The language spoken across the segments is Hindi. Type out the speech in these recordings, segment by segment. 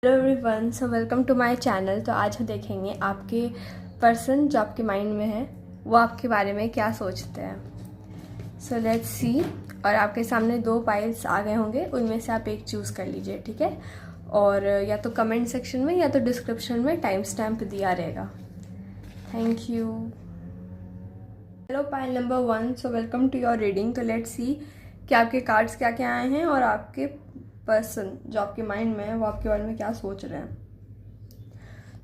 Hello everyone, so welcome to my channel. तो आज हम देखेंगे आपके पर्सन जो आपके माइंड में है वो आपके बारे में क्या सोचते हैं। सो लेट्स सी। और आपके सामने 2 फाइल्स आ गए होंगे, उनमें से आप एक चूज़ कर लीजिए, ठीक है। और या तो कमेंट सेक्शन में या तो डिस्क्रिप्शन में टाइम स्टैम्प दिया रहेगा। Thank you. Hello pile number 1, so welcome to your reading. तो लेट्स सी कि आपके कार्ड्स क्या क्या आए हैं और आपके पर्सन जो आपके माइंड में है वो आपके बारे में क्या सोच रहे हैं।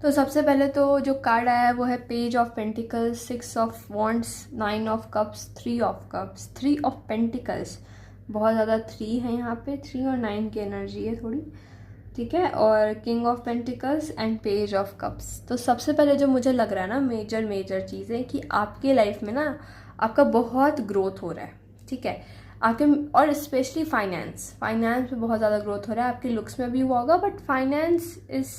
तो सबसे पहले तो जो कार्ड आया है वो है page of pentacles, 6 of wands, 9 of cups, 3 of cups, 3 of pentacles. बहुत ज़्यादा 3 है यहाँ पे, 3 और 9 की एनर्जी है थोड़ी, ठीक है। और king of pentacles and page of cups. तो सबसे पहले जो मुझे लग रहा है ना, मेजर चीज़ें कि आपके लाइफ में ना आपका बहुत ग्रोथ हो रहा है, ठीक है। आपके और स्पेशली फाइनेंस में बहुत ज़्यादा ग्रोथ हो रहा है। आपके लुक्स में भी हुआ होगा, बट फाइनेंस इस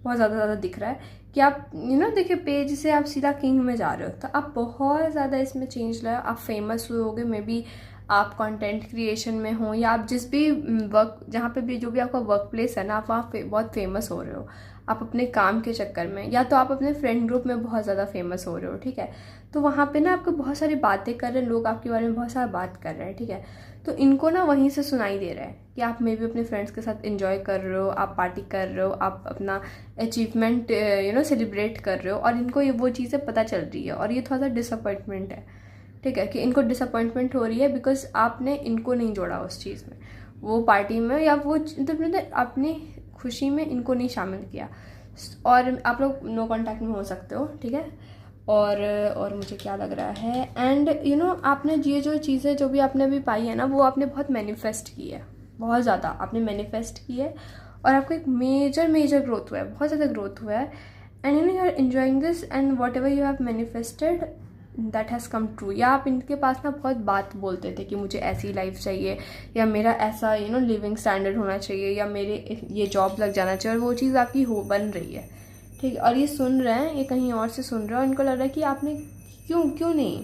बहुत ज़्यादा दिख रहा है कि आप देखिए पेज से आप सीधा किंग में जा रहे हो, तो आप बहुत ज़्यादा इसमें चेंज लाए। आप फेमस हुए होगे, मे बी आप कंटेंट क्रिएशन में हो या आप जिस भी वर्क, जहाँ पे भी जो भी आपका वर्क प्लेस है ना, आप वहाँ बहुत फेमस हो रहे हो। आप अपने काम के चक्कर में, या तो आप अपने फ्रेंड ग्रुप में बहुत ज़्यादा फेमस हो रहे हो, ठीक है। तो वहाँ पे ना आपको बहुत सारी बातें कर रहे हैं लोग, आपके बारे में बहुत सारा बात कर रहे हैं, ठीक है। तो इनको ना वहीं से सुनाई दे रहा है कि आप मे भी अपने फ्रेंड्स के साथ एंजॉय कर रहे हो, आप पार्टी कर रहे हो, आप अपना अचीवमेंट सेलिब्रेट कर रहे हो, और इनको ये वो चीज़ें पता चल रही है। और ये थोड़ा सा डिसअपॉइंटमेंट है, ठीक है, कि इनको डिसअपॉइंटमेंट हो रही है बिकॉज आपने इनको नहीं जोड़ा उस चीज़ में, वो पार्टी में, या वो मतलब अपनी खुशी में इनको नहीं शामिल किया। और आप लोग नो कांटेक्ट में हो सकते हो, ठीक है। और मुझे क्या लग रहा है, एंड आपने ये जो चीज़ें जो भी आपने अभी पाई है ना, वो आपने बहुत मैनिफेस्ट की है, बहुत ज़्यादा आपने मैनिफेस्ट की है। और आपको एक मेजर ग्रोथ हुआ है, बहुत ज़्यादा ग्रोथ हुआ है। And you are enjoying this, and whatever you have manifested that has come true. या आप इनके पास ना बहुत बात बोलते थे कि मुझे ऐसी लाइफ चाहिए, या मेरा ऐसा लिविंग स्टैंडर्ड होना चाहिए, या मेरे ये जॉब लग जाना चाहिए, और वो चीज़ आपकी बन रही है, ठीक है। और ये सुन रहे हैं, ये कहीं और से सुन रहे हो, और इनको लग रहा है कि आपने क्यों नहीं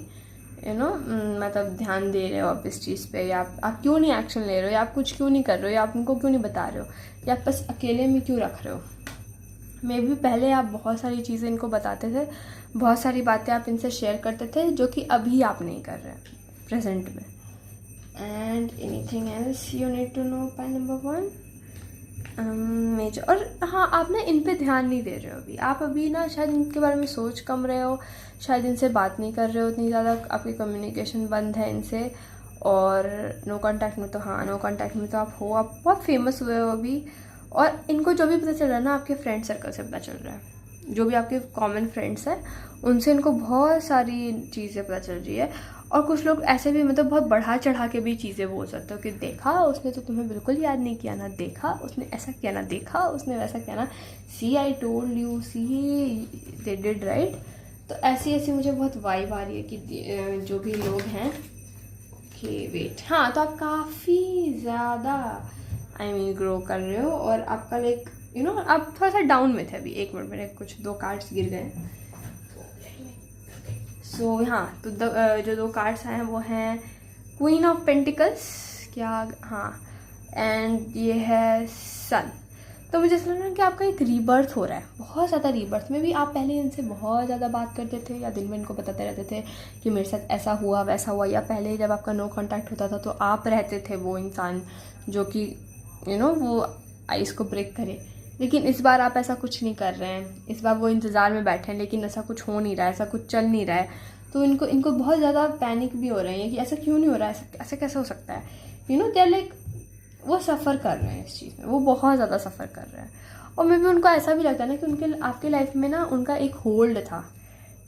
मतलब ध्यान दे रहे हो आप इस चीज़ पे, या आप क्यों नहीं एक्शन ले रहे हो, या आप कुछ क्यों नहीं कर रहे हो, या आप उनको क्यों नहीं बता रहे हो, या आप बस अकेले में क्यों रख रहे हो। मे भी पहले आप बहुत सारी चीज़ें इनको बताते थे, बहुत सारी बातें आप इनसे शेयर करते थे, जो कि अभी आप नहीं कर रहे हैं प्रेजेंट में। And anything else you need to know pile number 1 major. और हाँ, आप ना इन पे ध्यान नहीं दे रहे हो अभी। आप अभी ना शायद इनके बारे में सोच कम रहे हो, शायद इनसे बात नहीं कर रहे हो इतनी ज़्यादा, आपकी कम्युनिकेशन बंद है इनसे। और नो कांटेक्ट में तो हाँ, नो कांटेक्ट में तो आप हो, आप बहुत फेमस हुए हो अभी। और इनको जो भी पता चल रहा है ना, आपके फ्रेंड सर्कल से पता चल रहा है, जो भी आपके कॉमन फ्रेंड्स हैं उनसे इनको बहुत सारी चीज़ें पता चल रही है। और कुछ लोग ऐसे भी मतलब बहुत बढ़ा चढ़ा के भी चीज़ें बोल सकते हो कि देखा उसने तो तुम्हें बिल्कुल याद नहीं किया ना, देखा उसने ऐसा किया ना, देखा उसने वैसा किया ना, see I told you, see they did right. तो ऐसी मुझे बहुत वाइब आ रही है कि जो भी लोग हैं कि वेट, हाँ, तो आप काफ़ी ज़्यादा ग्रो कर रहे हो। और आपका लाइक आप थोड़ा सा डाउन में थे अभी। एक मिनट, मेरे कुछ 2 कार्ड्स गिर गए। सो हाँ, तो जो 2 कार्ड्स आए हैं वो हैं क्वीन ऑफ पेंटिकल्स, क्या, हाँ, एंड ये है सन। तो मुझे ऐसा लग रहा है कि आपका एक रीबर्थ हो रहा है, बहुत ज़्यादा रीबर्थ में भी। आप पहले इनसे बहुत ज़्यादा बात करते थे, या दिन में इनको बताते रहते थे कि मेरे साथ ऐसा हुआ वैसा हुआ, या पहले जब आपका नो कांटेक्ट होता था तो आप रहते थे वो इंसान जो कि वो आइस को ब्रेक करे। लेकिन इस बार आप ऐसा कुछ नहीं कर रहे हैं, इस बार वो इंतज़ार में बैठे हैं, लेकिन ऐसा कुछ हो नहीं रहा है, ऐसा कुछ चल नहीं रहा है। तो इनको बहुत ज़्यादा पैनिक भी हो रही है कि ऐसा क्यों नहीं हो रहा है, ऐसा कैसे हो सकता है। दे आर लाइक, वो सफ़र कर रहे हैं इस चीज़ में, वो बहुत ज़्यादा सफ़र कर रहे हैं। और मे भी उनको ऐसा भी लगता है ना कि उनके आपके लाइफ में ना उनका एक होल्ड था,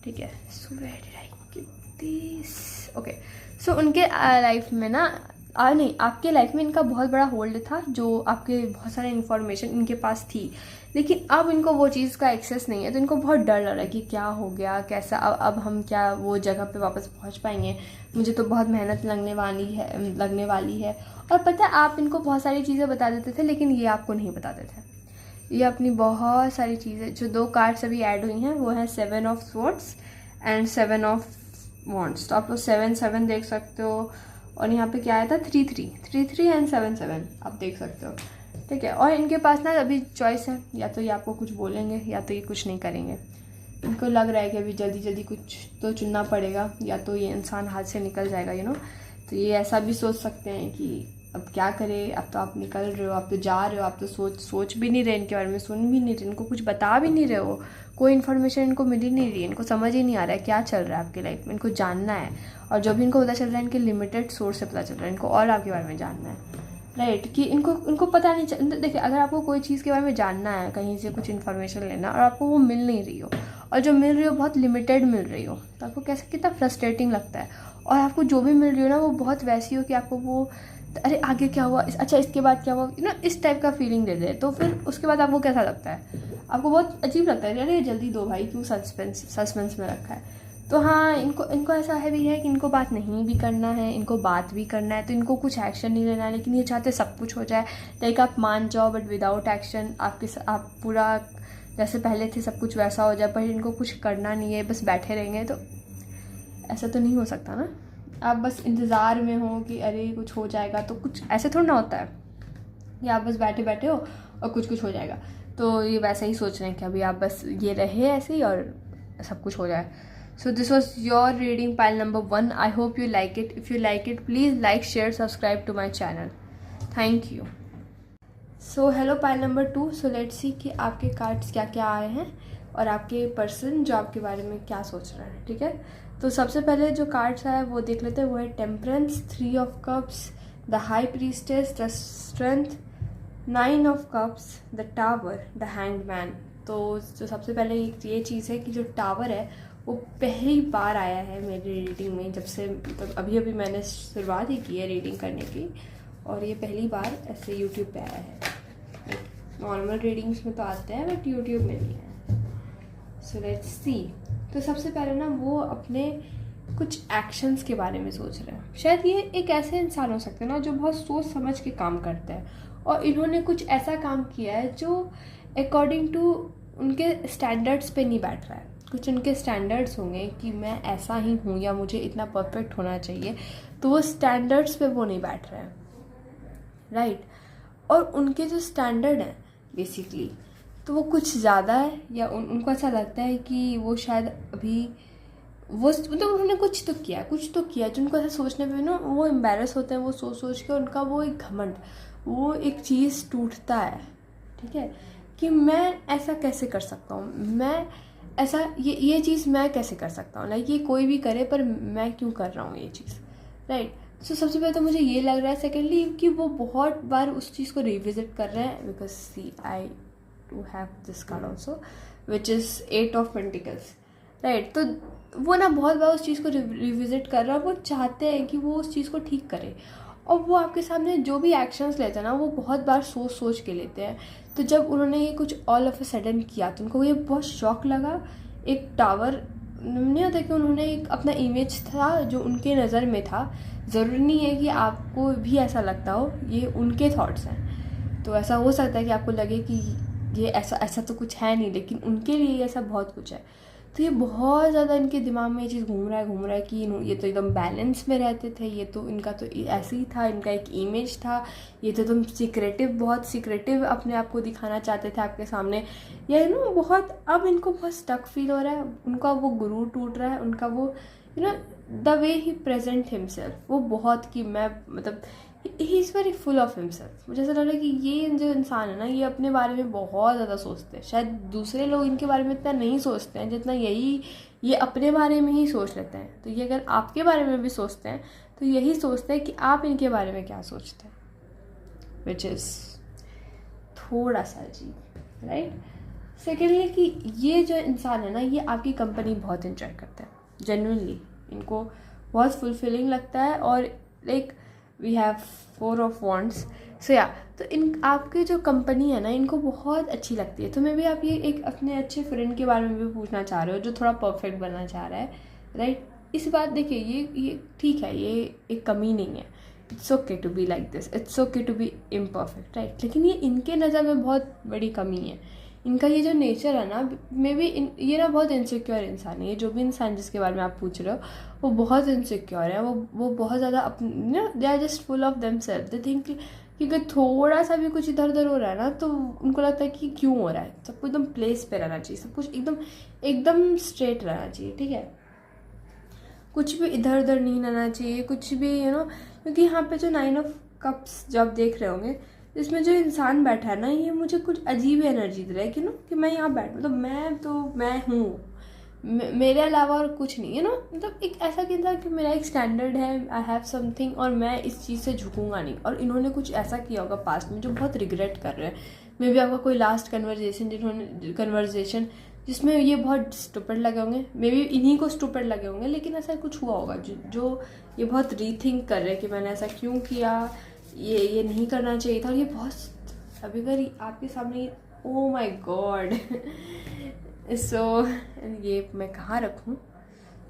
ठीक है। So where did I give this, okay. So उनके लाइफ में ना नहीं, आपके लाइफ में इनका बहुत बड़ा होल्ड था, जो आपके बहुत सारे इन्फॉर्मेशन इनके पास थी, लेकिन अब इनको वो चीज़ का एक्सेस नहीं है। तो इनको बहुत डर लग रहा है कि क्या हो गया, कैसा, अब हम क्या वो जगह पे वापस पहुंच पाएंगे, मुझे तो बहुत मेहनत लगने वाली है। और पता है, आप इनको बहुत सारी चीज़ें बता देते थे, लेकिन ये आपको नहीं बताते थे। ये अपनी बहुत सारी चीज़ें, जो 2 कार्ड्स अभी ऐड हुई हैं वो है 7 of swords and 7 of wands. तो आप लोग 7 देख सकते हो, और यहाँ पे क्या आया था 3 एंड 7 आप देख सकते हो, ठीक है। और इनके पास ना अभी चॉइस है, या तो ये आपको कुछ बोलेंगे या तो ये कुछ नहीं करेंगे। इनको लग रहा है कि अभी जल्दी जल्दी कुछ तो चुनना पड़ेगा, या तो ये इंसान हाथ से निकल जाएगा, यू नो। तो ये ऐसा भी सोच सकते हैं कि अब क्या करें, अब तो आप निकल रहे हो, आप तो जा रहे हो, आप तो सोच भी नहीं रहे इनके बारे में, सुन भी नहीं रहे, इनको कुछ बता भी नहीं रहे हो, कोई इन्फॉर्मेशन इनको मिल ही नहीं रही है, इनको समझ ही नहीं आ रहा है क्या चल रहा है आपकी लाइफ में, इनको जानना है। और जो भी इनको पता चल रहा है इनके लिमिटेड सोर्स से पता चल रहा है, इनको और आपके बारे में जानना है, राइट। कि इनको पता नहीं चल, देखिए अगर आपको कोई चीज़ के बारे में जानना है, कहीं से कुछ इन्फॉर्मेशन लेना, और आपको वो मिल नहीं रही हो, और जो मिल रही हो बहुत लिमिटेड मिल रही हो, तो आपको कैसे कितना फ्रस्ट्रेटिंग लगता है। और आपको जो भी मिल रही हो ना वो बहुत वैसी हो कि आपको वो अरे आगे क्या हुआ, अच्छा इसके बाद क्या हुआ ना, इस टाइप का फीलिंग दे दे। तो फिर उसके बाद आपको कैसा लगता है, आपको बहुत अजीब लगता है, अरे जल्दी दो भाई, क्यों सस्पेंस में रखा है। तो हाँ, इनको ऐसा है भी है कि इनको बात नहीं भी करना है, इनको बात भी करना है, तो इनको कुछ एक्शन नहीं लेना है, लेकिन ये चाहते सब कुछ हो जाए, लाइक आप मान जाओ बट विदाउट एक्शन, आप पूरा जैसे पहले थे सब कुछ वैसा हो जाए, पर इनको कुछ करना नहीं है, बस बैठे रहेंगे। तो ऐसा तो नहीं हो सकता ना, आप बस इंतज़ार में हो कि अरे कुछ हो जाएगा, तो कुछ ऐसे थोड़ा ना होता है कि आप बस बैठे बैठे हो और कुछ हो जाएगा। तो ये वैसे ही सोच रहे हैं कि अभी आप बस ये रहे ऐसे ही और सब कुछ हो जाए। So this was your reading pile number 1। I hope you like it. If you like it please like share subscribe to my channel. Thank you. So hello pile number 2। So let's see कि आपके कार्ड्स क्या क्या आए हैं और आपके पर्सन जो आपके बारे में क्या सोच रहा है, ठीक है। तो सबसे पहले जो कार्ड्स आया वो देख लेते हैं। वो है temperance, 3 of cups, the high priestess, the strength, 9 of cups, the tower, the hanged man. तो जो सबसे पहले ये चीज़ है कि जो टावर है वो पहली बार आया है मेरी रीडिंग में, जब से मतलब अभी मैंने शुरुआत ही की है रीडिंग करने की, और ये पहली बार ऐसे यूट्यूब पे आया है। नॉर्मल रीडिंग्स में तो आते हैं बट यूट्यूब में नहीं है। सो लेट्स सी। तो सबसे पहले ना वो अपने कुछ एक्शंस के बारे में सोच रहे हैं। शायद ये एक ऐसे इंसान हो सकते हैं ना जो बहुत सोच समझ के काम करते हैं, और इन्होंने कुछ ऐसा काम किया है जो अकॉर्डिंग टू उनके स्टैंडर्ड्स पे नहीं बैठ रहा है। कुछ उनके स्टैंडर्ड्स होंगे कि मैं ऐसा ही हूँ या मुझे इतना परफेक्ट होना चाहिए, तो वो स्टैंडर्ड्स पे वो नहीं बैठ रहे हैं, राइट। और उनके जो स्टैंडर्ड हैं बेसिकली तो वो कुछ ज़्यादा है, या उनको ऐसा लगता है कि वो शायद अभी वो मतलब उन्होंने कुछ तो किया जो उनको ऐसा सोचने पे ना वो एम्बैरस होते हैं। वो सोच के उनका वो एक घमंड, वो एक चीज़ टूटता है, ठीक है, कि मैं ऐसा कैसे कर सकता हूँ, मैं ऐसा ये चीज़ मैं कैसे कर सकता हूँ, लाइक ये कोई भी करे पर मैं क्यों कर रहा हूँ ये चीज़, राइट। सो सबसे पहले तो मुझे ये लग रहा है, सेकेंडली कि वो बहुत बार उस चीज़ को रिविजिट कर रहे हैं, because see I too have this card also which is 8 of pentacles, right. तो वो ना बहुत बार उस चीज़ को रिविजिट कर रहा है, वो चाहते हैं कि वो उस चीज़ को ठीक करे, और वो आपके सामने जो भी एक्शंस लेते हैं ना वो बहुत बार सोच के लेते हैं। तो जब उन्होंने ये कुछ ऑल ऑफ अ सडन किया तो उनको ये बहुत शॉक लगा। एक टावर नहीं होता कि उन्होंने एक अपना इमेज था जो उनके नज़र में था, ज़रूरी नहीं है कि आपको भी ऐसा लगता हो, ये उनके थॉट्स हैं। तो ऐसा हो सकता है कि आपको लगे कि ये ऐसा तो कुछ है नहीं, लेकिन उनके लिए ऐसा बहुत कुछ है। तो ये बहुत ज़्यादा इनके दिमाग में ये चीज़ घूम रहा है कि ये तो एकदम बैलेंस में रहते थे, ये तो इनका तो ऐसे ही था, इनका एक इमेज था, ये तो एकदम बहुत सीक्रेटिव अपने आप को दिखाना चाहते थे आपके सामने, या बहुत अब इनको बहुत स्टक फील हो रहा है, उनका वो गुरूर टूट रहा है, उनका वो the way he present himself, वो बहुत कि मैं मतलब he is very full of himself. मुझे ऐसा लग रहा है कि ये जो इंसान है ना ये अपने बारे में बहुत ज़्यादा सोचते हैं। शायद दूसरे लोग इनके बारे में इतना नहीं सोचते हैं जितना ये अपने बारे में ही सोच लेते हैं। तो ये अगर आपके बारे में भी सोचते हैं तो यही सोचते हैं कि आप इनके बारे में क्या सोचते हैं, विच इज़ थोड़ा सा अजीब, राइट। सेकेंडली कि ये जो इंसान है ना ये आपकी कंपनी बहुत इंजॉय करता है, जेन्युइनली इनको बहुत फुलफिलिंग लगता है। और like we have 4 of wands, so या तो आपकी जो कंपनी है ना इनको बहुत अच्छी लगती है। तो मे भी आप ये एक अपने अच्छे फ्रेंड के बारे में भी पूछना चाह रहे हो जो थोड़ा परफेक्ट बनना चाह रहा है, राइट। इस बात देखिए ये ठीक है, ये एक कमी नहीं है, it's okay to be like this, it's okay to be imperfect, right. लेकिन ये इनके नज़र में बहुत बड़ी कमी है। इनका ये जो नेचर है ना मे बी ये ना बहुत इनसिक्योर इंसान है। ये जो भी इंसान जिसके बारे में आप पूछ रहे हो वो बहुत इनसिक्योर है, वो बहुत ज़्यादा अपने they are just full of themself, they think क्योंकि थोड़ा सा भी कुछ इधर उधर हो रहा है ना तो उनको लगता है कि क्यों हो रहा है। सबको एकदम प्लेस पे रहना चाहिए, सब कुछ एकदम एकदम स्ट्रेट रहना चाहिए, ठीक है। कुछ भी इधर उधर नहीं रहना चाहिए, कुछ भी क्योंकि यहाँ पे जो 9 ऑफ कप्स जो आप देख रहे होंगे, इसमें जो इंसान बैठा है ना, ये मुझे कुछ अजीब एनर्जी दे रहा है कि मैं यहाँ बैठ, मतलब मैं हूँ, मेरे अलावा और कुछ नहीं, मतलब एक ऐसा कहता है कि मेरा एक स्टैंडर्ड है, आई हैव समथिंग, और मैं इस चीज़ से झुकूंगा नहीं। और इन्होंने कुछ ऐसा किया होगा पास्ट में जो बहुत रिग्रेट कर रहे हैं। मे बी आपका कोई लास्ट कन्वर्जेशन जिसमें ये बहुत स्टूपिड लगे होंगे, मे बी इन्हीं को स्टूपिड लगे होंगे, लेकिन ऐसा कुछ हुआ होगा जो ये बहुत रीथिंक कर रहे हैं कि मैंने ऐसा क्यों किया, ये नहीं करना चाहिए था। और ये बहुत, अभी अगर आपके सामने, ओ माई गॉड सो ये मैं कहाँ रखूँ,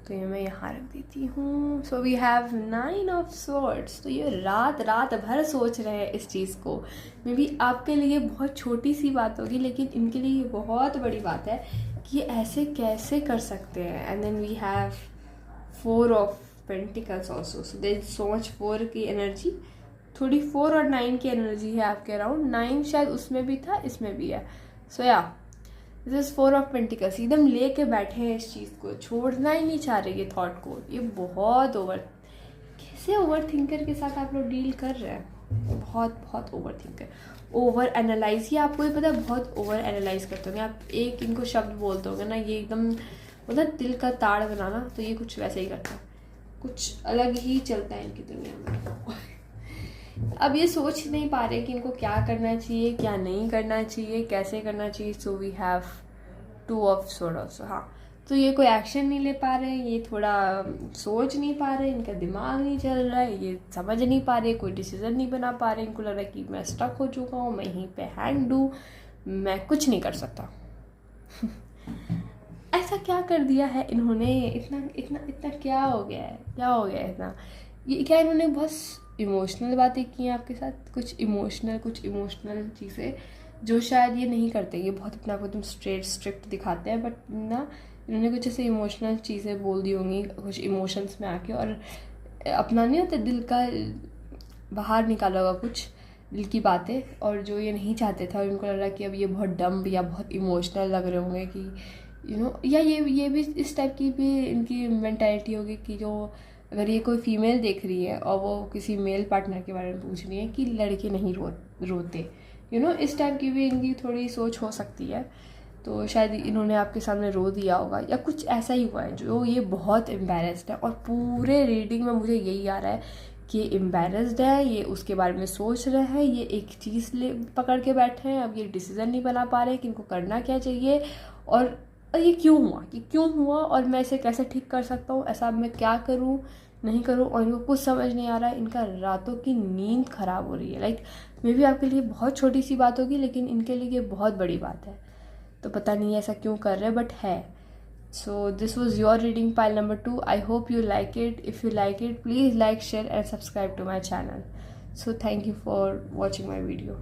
तो ये मैं यहाँ रख देती हूँ। So we have 9 of swords. तो ये रात भर सोच रहे हैं इस चीज़ को। मे बी आपके लिए बहुत छोटी सी बात होगी, लेकिन इनके लिए ये बहुत बड़ी बात है कि ये ऐसे कैसे कर सकते हैं। And then we have 4 of pentacles also. So there is so much 4 की एनर्जी, थोड़ी 4 और 9 की एनर्जी है आपके अराउंड। 9 शायद उसमें भी था, इसमें भी है। सो या दिस इज 4 ऑफ पेंटिकल्स। एकदम लेके बैठे हैं इस चीज़ को, छोड़ना ही नहीं चाह रहे ये थॉट को। ये बहुत कैसे ओवर थिंकर के साथ आप लोग डील कर रहे हैं, बहुत ओवर थिंकर, ओवर एनालाइज। ये आपको ही पता है, बहुत ओवर एनालाइज करते होंगे आप। एक इनको शब्द बोलते होंगे ना, ये एकदम मतलब दिल का ताड़ बनाना, तो ये कुछ वैसे ही करता है, कुछ अलग ही चलता है इनकी दुनिया में। अब ये सोच नहीं पा रहे कि इनको क्या करना चाहिए, क्या नहीं करना चाहिए, कैसे करना चाहिए। So we have 2 of sword also. हाँ, तो ये कोई एक्शन नहीं ले पा रहे, ये थोड़ा सोच नहीं पा रहे, इनका दिमाग नहीं चल रहा है, ये समझ नहीं पा रहे, कोई डिसीजन नहीं बना पा रहे। इनको लग रहा है कि मैं स्टक हो चुका हूँ, मैं यहीं पे हैंग हूँ, मैं कुछ नहीं कर सकता। ऐसा क्या कर दिया है इन्होंने, इतना क्या हो गया है इतना। ये क्या इन्होंने बहुत इमोशनल बातें की हैं आपके साथ, कुछ इमोशनल चीज़ें जो शायद ये नहीं करते। ये बहुत अपने आप को एकदम स्ट्रिक्ट दिखाते हैं, बट ना इन्होंने कुछ ऐसे इमोशनल चीज़ें बोल दी होंगी कुछ इमोशंस में आके, और अपना नहीं होता दिल का बाहर निकाला होगा कुछ दिल की बातें, और जो ये नहीं चाहते थे। और इनको लग रहा है कि अब ये बहुत डम्ब या बहुत इमोशनल लग रहे होंगे कि या ये भी इस टाइप की भी इनकी मेंटालिटी होगी कि जो अगर ये कोई फीमेल देख रही है और वो किसी मेल पार्टनर के बारे में पूछ रही है कि लड़के नहीं रोते, इस टाइप की भी इनकी थोड़ी सोच हो सकती है। तो शायद इन्होंने आपके सामने रो दिया होगा या कुछ ऐसा ही हुआ है जो ये बहुत एम्बैरेस्ड है। और पूरे रीडिंग में मुझे यही आ रहा है कि ये एम्बैरेस्ड है, ये उसके बारे में सोच रहे हैं, ये एक चीज़ पकड़ के बैठे हैं। अब ये डिसीज़न नहीं बना पा रहे कि इनको करना क्या चाहिए, और ये क्यों हुआ और मैं इसे कैसे ठीक कर सकता हूँ, ऐसा अब मैं क्या करूँ नहीं करूँ। और इनको कुछ समझ नहीं आ रहा है, इनका रातों की नींद ख़राब हो रही है। लाइक मे बी आपके लिए बहुत छोटी सी बात होगी, लेकिन इनके लिए ये बहुत बड़ी बात है। तो पता नहीं ऐसा क्यों कर रहे हैं, बट है। सो this was your reading pile number 2. I hope you like it. If you like it, please like, share and subscribe to my channel. So thank you for watching my video.